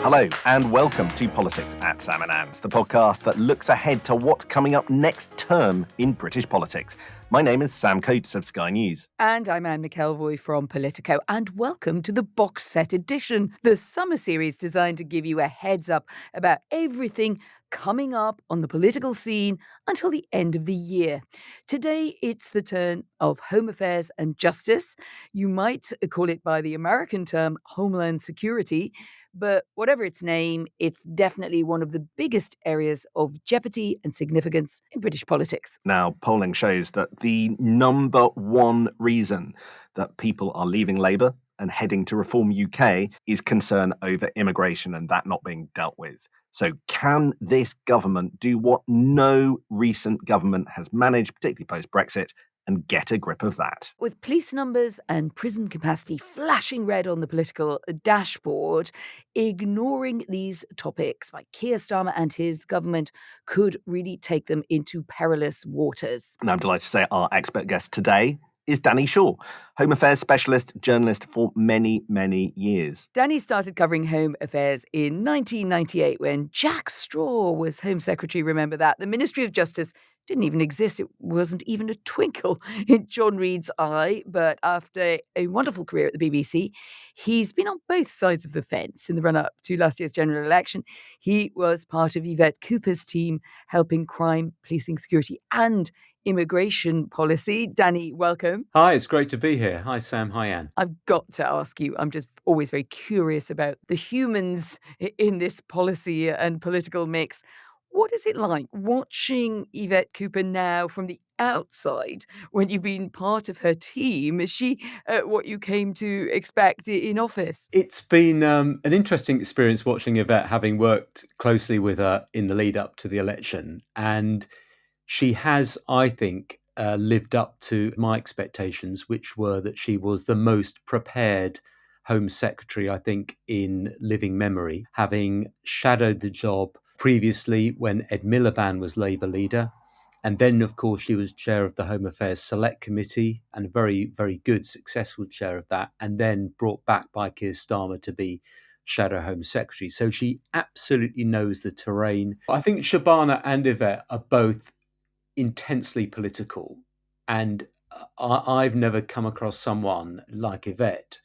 Hello and welcome to Politics at Sam and Anne's, the podcast that looks ahead to what's coming up next term in British politics. My name is Sam Coates of Sky News. And I'm Anne McElvoy from Politico, and welcome to the box set edition, the summer series designed to give you a heads up about everything coming up on the political scene until the end of the year. Today, it's the turn of Home Affairs and Justice. You might call it by the American term Homeland Security, but whatever its name, it's definitely one of the biggest areas of jeopardy and significance in British politics. Now, polling shows that the number one reason that people are leaving Labour and heading to Reform UK is concern over immigration and that not being dealt with. So can this government do what no recent government has managed, particularly post-Brexit, and get a grip of that? With police numbers and prison capacity flashing red on the political dashboard, ignoring these topics like Keir Starmer and his government could really take them into perilous waters. And I'm delighted to say our expert guest today is Danny Shaw, Home Affairs specialist journalist for many, many years. Danny started covering Home Affairs in 1998 when Jack Straw was Home Secretary. Remember that? The Ministry of Justice didn't even exist. It wasn't even a twinkle in John Reid's eye. But after a wonderful career at the BBC, he's been on both sides of the fence in the run-up to last year's general election. He was part of Yvette Cooper's team helping crime, policing, security and immigration policy. Danny, welcome. Hi, it's great to be here. Hi, Sam. Hi, Anne. I've got to ask you, I'm just always very curious about the humans in this policy and political mix. What is it like watching Yvette Cooper now from the outside when you've been part of her team? Is she what you came to expect in office? It's been an interesting experience watching Yvette, having worked closely with her in the lead up to the election. And she has, I think, lived up to my expectations, which were that she was the most prepared Home Secretary, I think, in living memory, having shadowed the job previously when Ed Miliband was Labour leader. And then, of course, she was chair of the Home Affairs Select Committee and a very, very good, successful chair of that, and then brought back by Keir Starmer to be Shadow Home Secretary. So she absolutely knows the terrain. I think Shabana and Yvette are both intensely political. And I've never come across someone like Yvette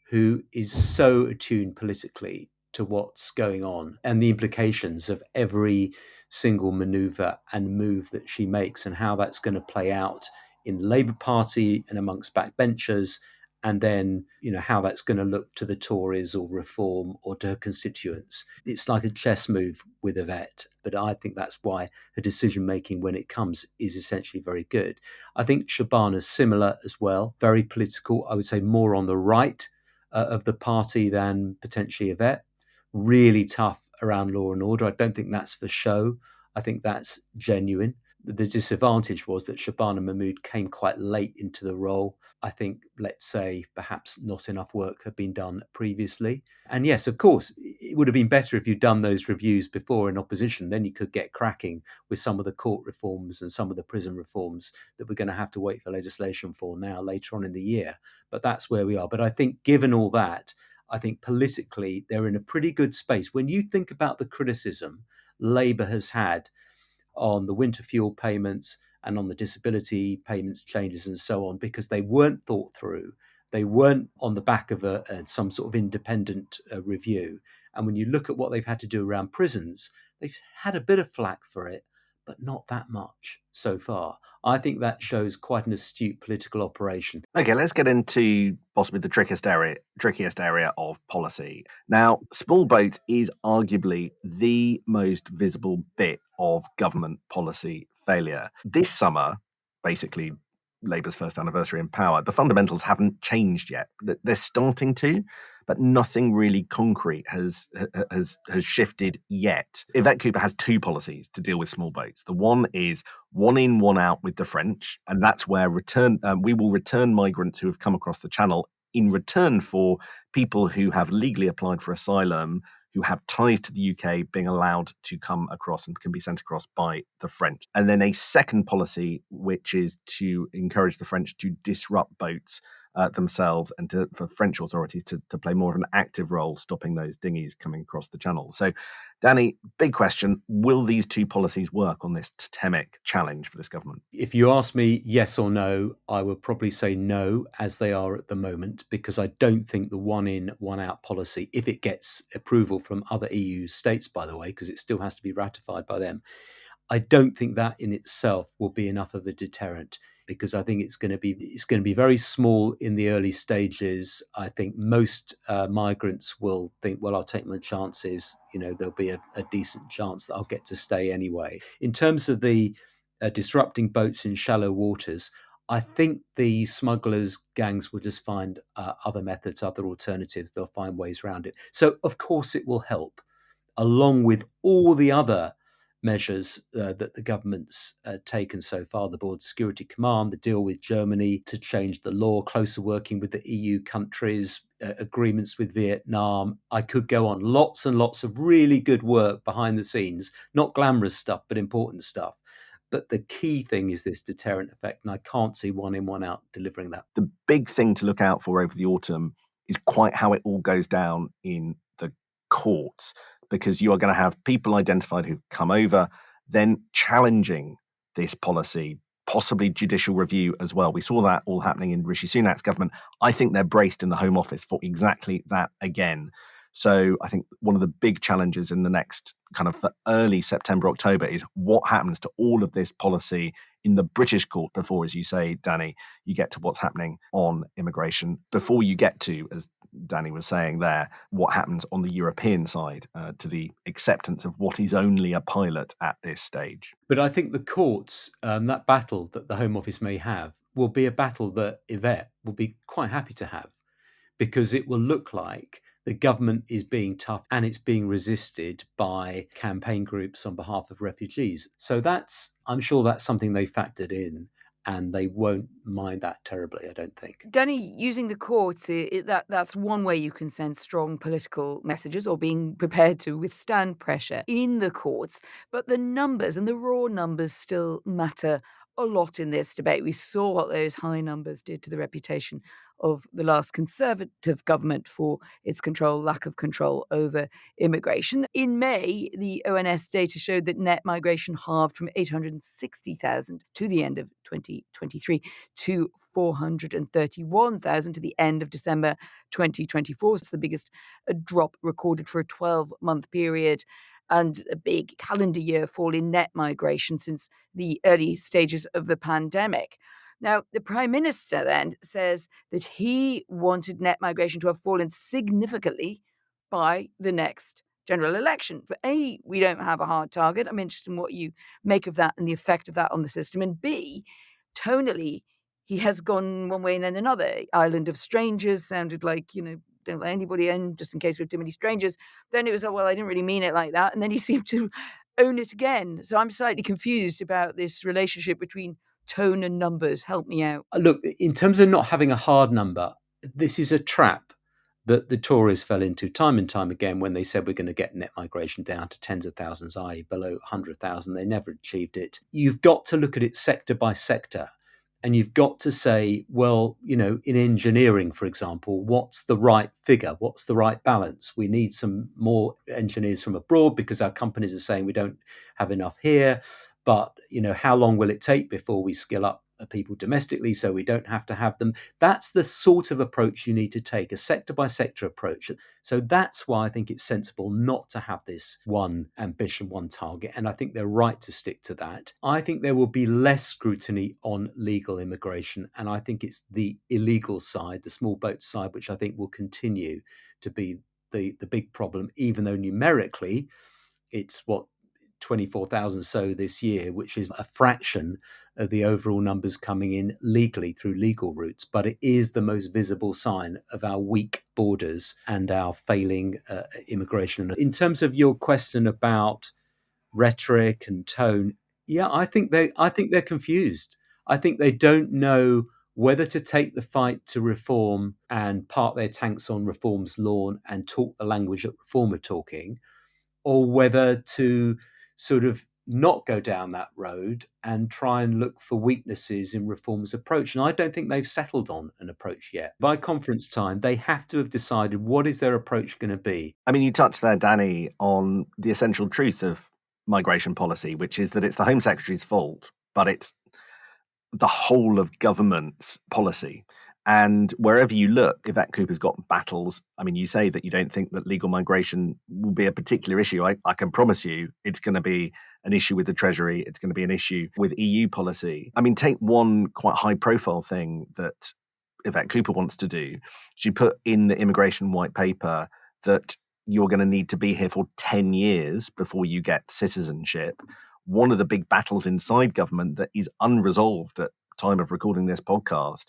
who is so attuned politically to what's going on and the implications of every single manoeuvre and move that she makes and how that's going to play out in the Labour Party and amongst backbenchers, and then, how that's going to look to the Tories or Reform or to her constituents. It's like a chess move with Yvette, but I think that's why her decision-making when it comes is essentially very good. I think Shabana's similar as well, very political, I would say more on the right of the party than potentially Yvette. Really tough around law and order. I don't think that's for show. I think that's genuine. The disadvantage was that Shabana Mahmood came quite late into the role. I think, let's say, perhaps not enough work had been done previously. And yes, of course, it would have been better if you'd done those reviews before in opposition. Then you could get cracking with some of the court reforms and some of the prison reforms that we're going to have to wait for legislation for now later on in the year. But that's where we are. But I think given all that, I think politically they're in a pretty good space. When you think about the criticism Labour has had on the winter fuel payments and on the disability payments changes and so on, because they weren't thought through. They weren't on the back of some sort of independent review. And when you look at what they've had to do around prisons, they've had a bit of flack for it, but not that much so far. I think that shows quite an astute political operation. Okay, let's get into possibly the trickiest area of policy. Now, small boats is arguably the most visible bit of government policy failure. This summer, basically Labour's first anniversary in power, the fundamentals haven't changed yet. They're starting to, but nothing really concrete has shifted yet. Yvette Cooper has two policies to deal with small boats. The one is one in, one out with the French, and that's where we will return migrants who have come across the Channel in return for people who have legally applied for asylum, who have ties to the UK, being allowed to come across and can be sent across by the French. And then a second policy, which is to encourage the French to disrupt boats themselves and for French authorities to play more of an active role stopping those dinghies coming across the channel. So, Danny, big question, will these two policies work on this totemic challenge for this government? If you ask me yes or no, I would probably say no, as they are at the moment, because I don't think the one in, one out policy, if it gets approval from other EU states, by the way, because it still has to be ratified by them, I don't think that in itself will be enough of a deterrent, because I think it's going to be very small in the early stages. I think most migrants will think, well, I'll take my chances. There'll be a decent chance that I'll get to stay anyway. In terms of the disrupting boats in shallow waters, I think the smugglers' gangs will just find other methods, other alternatives. They'll find ways around it. So, of course, it will help, along with all the other measures that the government's taken so far, the Border Security Command, the deal with Germany to change the law, closer working with the EU countries, agreements with Vietnam. I could go on. Lots and lots of really good work behind the scenes, not glamorous stuff, but important stuff. But the key thing is this deterrent effect, and I can't see one in, one out delivering that. The big thing to look out for over the autumn is quite how it all goes down in the courts, because you are going to have people identified who've come over, then challenging this policy, possibly judicial review as well. We saw that all happening in Rishi Sunak's government. I think they're braced in the Home Office for exactly that again. So I think one of the big challenges in the next kind of early September, October is what happens to all of this policy in the British court before, as you say, Danny, you get to what's happening on immigration, before you get to, as Danny was saying there, what happens on the European side to the acceptance of what is only a pilot at this stage. But I think the courts, that battle that the Home Office may have, will be a battle that Yvette will be quite happy to have, because it will look like the government is being tough and it's being resisted by campaign groups on behalf of refugees. So I'm sure that's something they factored in, and they won't mind that terribly, I don't think. Danny, using the courts, that's one way you can send strong political messages, or being prepared to withstand pressure in the courts. But the numbers and the raw numbers still matter a lot in this debate. We saw what those high numbers did to the reputation of the last Conservative government for its lack of control over immigration. In May, the ONS data showed that net migration halved from 860,000 to the end of 2023 to 431,000 to the end of December 2024. It's the biggest drop recorded for a 12-month period, and a big calendar year fall in net migration since the early stages of the pandemic. Now, the Prime Minister then says that he wanted net migration to have fallen significantly by the next general election. But A, we don't have a hard target. I'm interested in what you make of that and the effect of that on the system. And B, tonally, he has gone one way and then another. Island of Strangers sounded like, don't let anybody in just in case we have too many strangers. Then it was, oh, well, I didn't really mean it like that. And then he seemed to own it again. So I'm slightly confused about this relationship between tone and numbers. Help me out. Look, in terms of not having a hard number, this is a trap that the Tories fell into time and time again when they said we're going to get net migration down to tens of thousands, i.e. below 100,000. They never achieved it. You've got to look at it sector by sector. And you've got to say, well, in engineering, for example, what's the right figure? What's the right balance? We need some more engineers from abroad because our companies are saying we don't have enough here. But, how long will it take before we skill up people domestically so we don't have to have them? That's the sort of approach you need to take, a sector by sector approach. So that's why I think it's sensible not to have this one ambition, one target. And I think they're right to stick to that. I think there will be less scrutiny on legal immigration. And I think it's the illegal side, the small boat side, which I think will continue to be the big problem, even though numerically it's 24,000 so this year, which is a fraction of the overall numbers coming in legally through legal routes. But it is the most visible sign of our weak borders and our failing immigration. In terms of your question about rhetoric and tone, yeah, I think they're confused. I think they don't know whether to take the fight to reform and park their tanks on reform's lawn and talk the language that reform are talking, or whether to sort of not go down that road and try and look for weaknesses in reform's approach. And I don't think they've settled on an approach yet. By conference time, they have to have decided what is their approach going to be. I mean, you touched there, Danny, on the essential truth of migration policy, which is that it's the Home Secretary's fault, but it's the whole of government's policy. And wherever you look, Yvette Cooper's got battles. I mean, you say that you don't think that legal migration will be a particular issue. I can promise you it's going to be an issue with the Treasury. It's going to be an issue with EU policy. I mean, take one quite high profile thing that Yvette Cooper wants to do. She put in the immigration white paper that you're going to need to be here for 10 years before you get citizenship. One of the big battles inside government that is unresolved at time of recording this podcast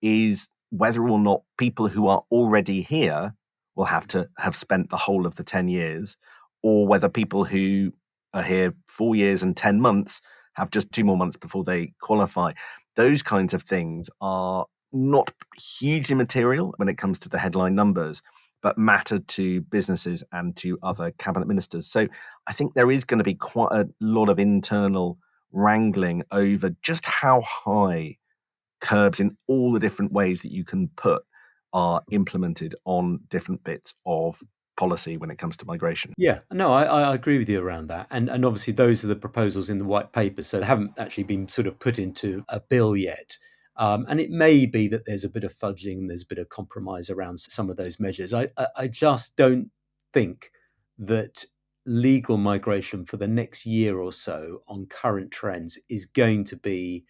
is whether or not people who are already here will have to have spent the whole of the 10 years, or whether people who are here 4 years and 10 months have just 2 more months before they qualify. Those kinds of things are not hugely material when it comes to the headline numbers, but matter to businesses and to other cabinet ministers. So I think there is going to be quite a lot of internal wrangling over just how high curbs in all the different ways that you can put are implemented on different bits of policy when it comes to migration. Yeah, no, I agree with you around that. And obviously those are the proposals in the white paper, so they haven't actually been sort of put into a bill yet. And it may be that there's a bit of fudging and there's a bit of compromise around some of those measures. I just don't think that legal migration for the next year or so on current trends is going to be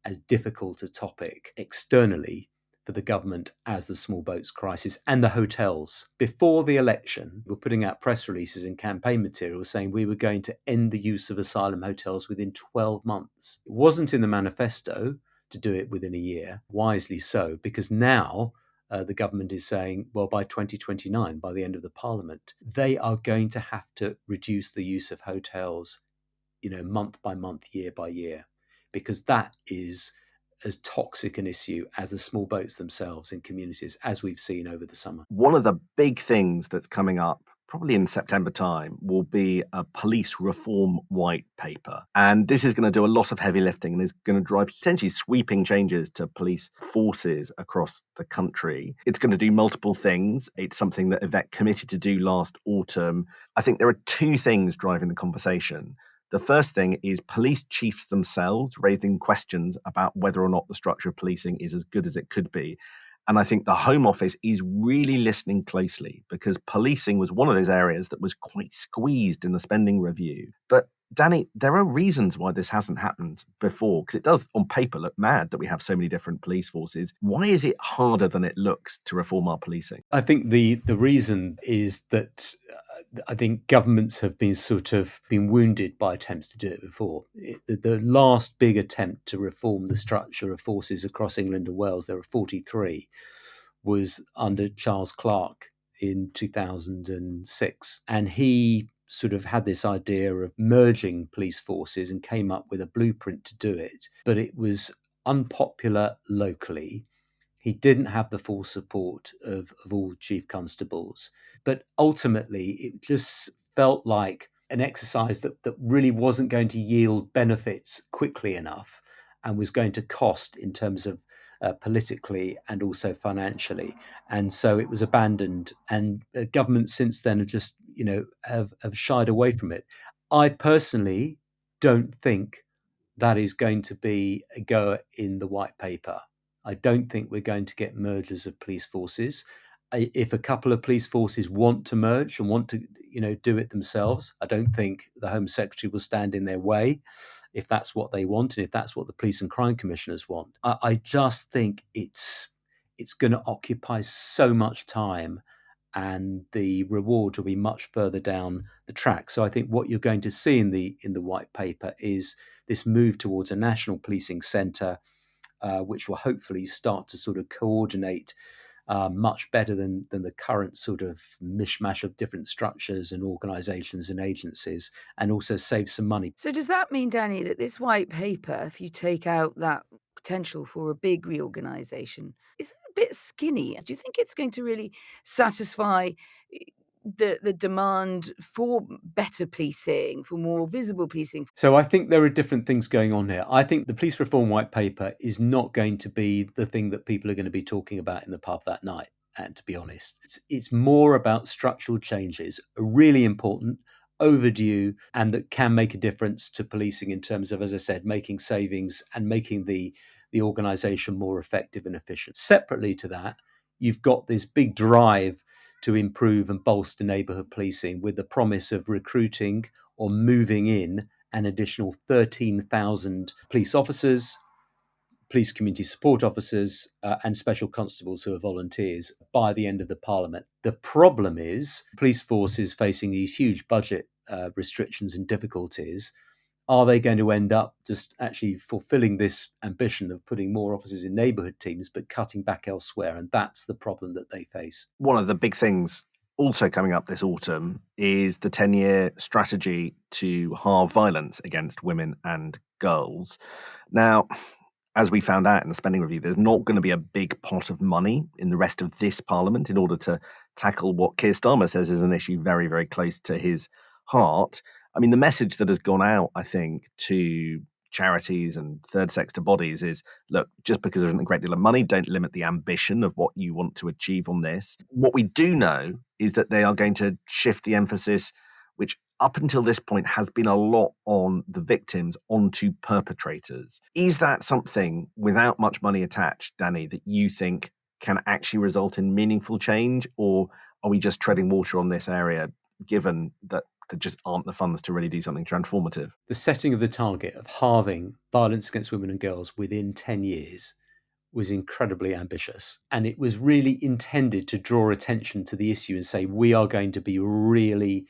as difficult a topic externally for the government as the small boats crisis and the hotels. Before the election, we were putting out press releases and campaign materials saying we were going to end the use of asylum hotels within 12 months. It wasn't in the manifesto to do it within a year, wisely so, because now the government is saying, well, by 2029, by the end of the parliament, they are going to have to reduce the use of hotels, month by month, year by year, because that is as toxic an issue as the small boats themselves in communities, as we've seen over the summer. One of the big things that's coming up probably in September time will be a police reform white paper. And this is going to do a lot of heavy lifting and is going to drive potentially sweeping changes to police forces across the country. It's going to do multiple things. It's something that Yvette committed to do last autumn. I think there are two things driving the conversation. The first thing is police chiefs themselves raising questions about whether or not the structure of policing is as good as it could be. And I think the Home Office is really listening closely because policing was one of those areas that was quite squeezed in the spending review. But Danny, there are reasons why this hasn't happened before, because it does on paper look mad that we have so many different police forces. Why is it harder than it looks to reform our policing? I think the reason is that I think governments have been wounded by attempts to do it before. The last big attempt to reform the structure of forces across England and Wales, there were 43, was under Charles Clarke in 2006. And he sort of had this idea of merging police forces and came up with a blueprint to do it. But it was unpopular locally. He didn't have the full support of all chief constables. But ultimately, it just felt like an exercise that really wasn't going to yield benefits quickly enough and was going to cost in terms of politically and also financially. And so it was abandoned. And governments since then have just, have shied away from it. I personally don't think that is going to be a goer in the white paper. I don't think we're going to get mergers of police forces. If a couple of police forces want to merge and want to, do it themselves, I don't think the Home Secretary will stand in their way if that's what they want and if that's what the police and crime commissioners want. I just think it's going to occupy so much time and the reward will be much further down the track. So I think what you're going to see in the white paper is this move towards a national policing centre, which will hopefully start to sort of coordinate much better than the current sort of mishmash of different structures and organisations and agencies, and also save some money. So does that mean, Danny, that this white paper, if you take out that potential for a big reorganisation, is a bit skinny? Do you think it's going to really satisfy the demand for better policing, for more visible policing? So I think there are different things going on here. I think the police reform white paper is not going to be the thing that people are going to be talking about in the pub that night. And to be honest, it's more about structural changes, really important, overdue, and that can make a difference to policing in terms of, as I said, making savings and making the organisation more effective and efficient. Separately to that, you've got this big drive to improve and bolster neighbourhood policing with the promise of recruiting or moving in an additional 13,000 police officers, police community support officers, and special constables who are volunteers by the end of the Parliament. The problem is police force is facing these huge budget restrictions and difficulties. Are they going to end up just actually fulfilling this ambition of putting more officers in neighbourhood teams but cutting back elsewhere? And that's the problem that they face. One of the big things also coming up this autumn is the 10-year strategy to halve violence against women and girls. Now, as we found out in the spending review, there's not going to be a big pot of money in the rest of this Parliament in order to tackle what Keir Starmer says is an issue very, very close to his heart. I mean, the message that has gone out, I think, to charities and third sector bodies is, look, just because there isn't a great deal of money, don't limit the ambition of what you want to achieve on this. What we do know is that they are going to shift the emphasis, which up until this point has been a lot on the victims, onto perpetrators. Is that something without much money attached, Danny, that you think can actually result in meaningful change? Or are we just treading water on this area, given that there just aren't the funds to really do something transformative? The setting of the target of halving violence against women and girls within 10 years was incredibly ambitious. And it was really intended to draw attention to the issue and say, we are going to be really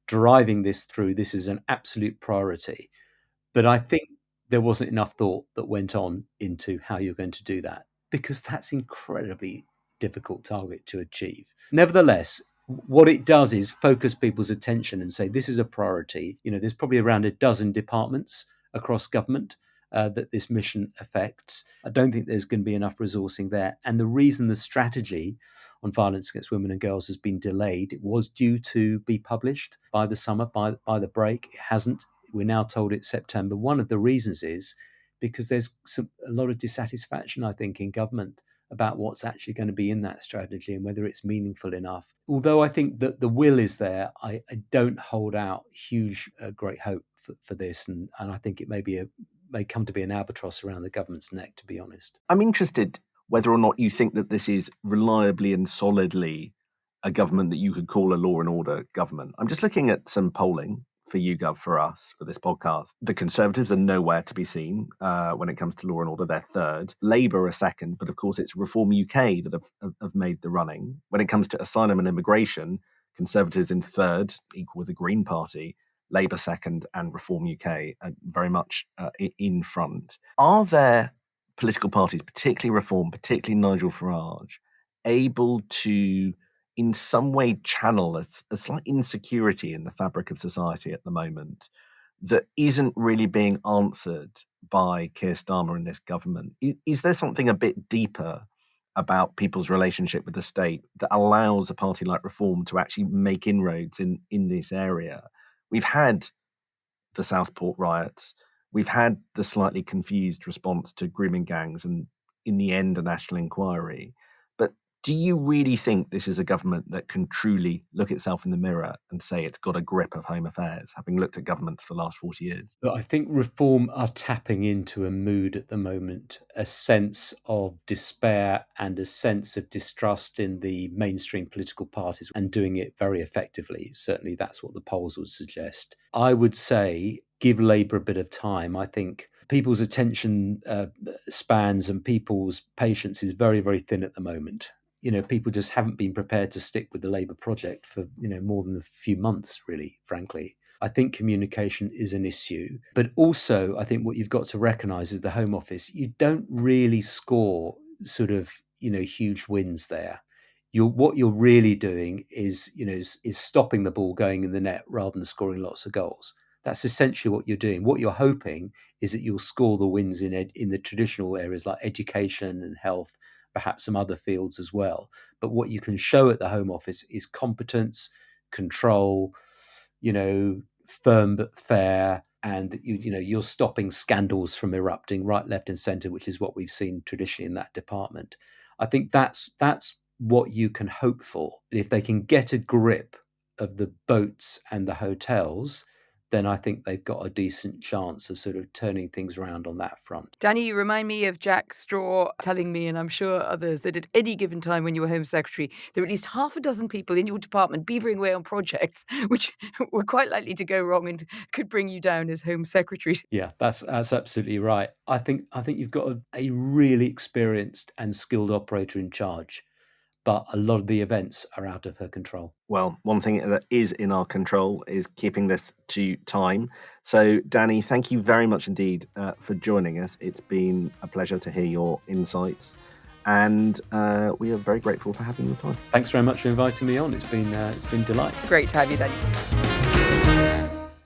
driving this through. This is an absolute priority. But I think there wasn't enough thought that went on into how you're going to do that, because that's incredibly difficult target to achieve. Nevertheless, what it does is focus people's attention and say, this is a priority. You know, there's probably around a dozen departments across government that this mission affects. I don't think there's going to be enough resourcing there. And the reason the strategy on violence against women and girls has been delayed, it was due to be published by the summer, by the break. It hasn't. We're now told it's September. One of the reasons is because there's a lot of dissatisfaction, I think, in government about what's actually going to be in that strategy and whether it's meaningful enough. Although I think that the will is there, I don't hold out huge, great hope for this. And I think it may come to be an albatross around the government's neck, to be honest. I'm interested whether or not you think that this is reliably and solidly a government that you could call a law and order government. I'm just looking at some polling for YouGov for us for this podcast. The Conservatives are nowhere to be seen when it comes to law and order. They're third. Labour are second, but of course it's Reform UK that have made the running. When it comes to asylum and immigration, Conservatives in third, equal with the Green Party. Labour second, and Reform UK very much in front. Are there political parties, particularly Reform, particularly Nigel Farage, able to in some way channel a slight insecurity in the fabric of society at the moment that isn't really being answered by Keir Starmer and this government? Is there something a bit deeper about people's relationship with the state that allows a party like Reform to actually make inroads in this area? We've had the Southport riots. We've had the slightly confused response to grooming gangs and, in the end, a national inquiry. But do you really think this is a government that can truly look itself in the mirror and say it's got a grip of home affairs, having looked at governments for the last 40 years? But I think Reform are tapping into a mood at the moment, a sense of despair and a sense of distrust in the mainstream political parties, and doing it very effectively. Certainly that's what the polls would suggest. I would say give Labour a bit of time. I think people's attention spans and people's patience is very, very thin at the moment. You know, people just haven't been prepared to stick with the Labour project for, more than a few months, really, frankly. I think communication is an issue. But also, I think what you've got to recognise is the Home Office, you don't really score sort of, huge wins there. What you're really doing is stopping the ball going in the net rather than scoring lots of goals. That's essentially what you're doing. What you're hoping is that you'll score the wins in the traditional areas like education and health, perhaps some other fields as well. But what you can show at the Home Office is competence, control, firm but fair, and you're stopping scandals from erupting right, left, and centre, which is what we've seen traditionally in that department. I think that's what you can hope for. If they can get a grip of the boats and the hotels, then I think they've got a decent chance of sort of turning things around on that front. Danny, you remind me of Jack Straw telling me, and I'm sure others, that at any given time when you were Home Secretary, there were at least half a dozen people in your department beavering away on projects which were quite likely to go wrong and could bring you down as Home Secretary. Yeah, that's absolutely right. I think you've got a really experienced and skilled operator in charge, but a lot of the events are out of her control. Well, one thing that is in our control is keeping this to time. So, Danny, thank you very much indeed for joining us. It's been a pleasure to hear your insights, and we are very grateful for having your time. Thanks very much for inviting me on. It's been a delight. Great to have you, Danny.